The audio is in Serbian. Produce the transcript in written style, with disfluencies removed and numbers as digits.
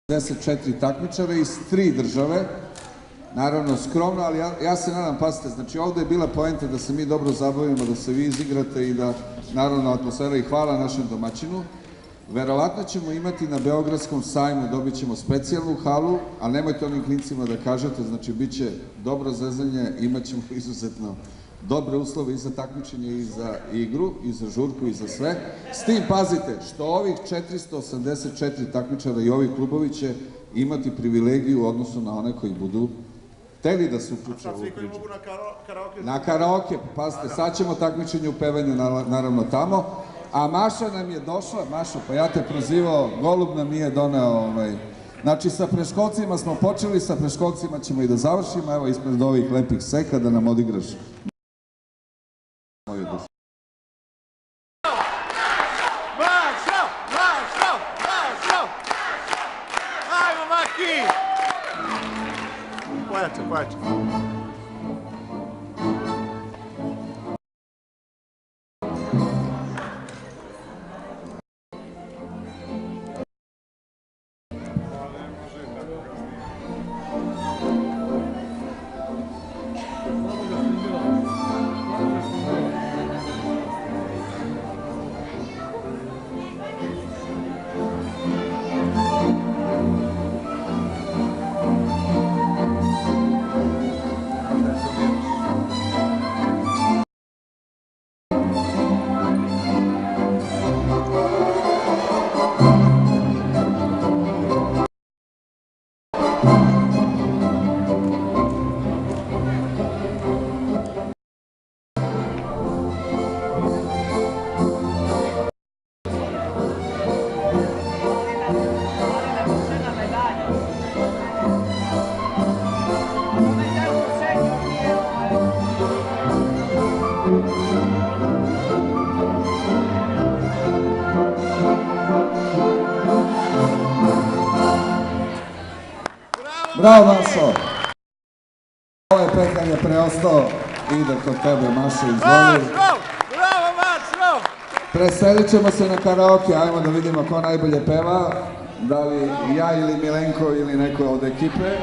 54 takmičara iz 3 države, naravno skromno, ali ja se nadam, pazite, znači ovde je bila poenta da se mi dobro zabavimo, da se vi izigrate i da, naravno, atmosfera i hvala našem domaćinu. Verovatno ćemo imati na Beogradskom sajmu, dobit ćemo specijalnu halu, ali nemojte onim klincima da kažete, znači bit će dobro zezanje, imat ćemo izuzetno dobre uslove i za takmičenje, i za igru, i za žurku, i za sve. S tim, pazite, što ovih 484 takmičara i ovi klubovi će imati privilegiju u odnosu na one koji budu hteli da se uključe u ovu priču. Na karaoke, pazite, sad ćemo takmičenje u pevanju, naravno, tamo. A Maša nam je došla, Mašo, pa ja te prozivao, golub nam nije doneo, znači sa preškolcima smo počeli, sa preškolcima ćemo i da završimo, evo ispred ovih lepih seka da nam odigraš. Ajmo, Maki! Pojače, pojače. Bravo, Mašo! Ovo je pekanje preostao, ide kod tebe, Mašo, izvoli. Bravo, Mašo! Preselit ćemo se na karaoke, ajmo da vidimo ko najbolje peva, da li ja ili Milenko ili neko od ekipe.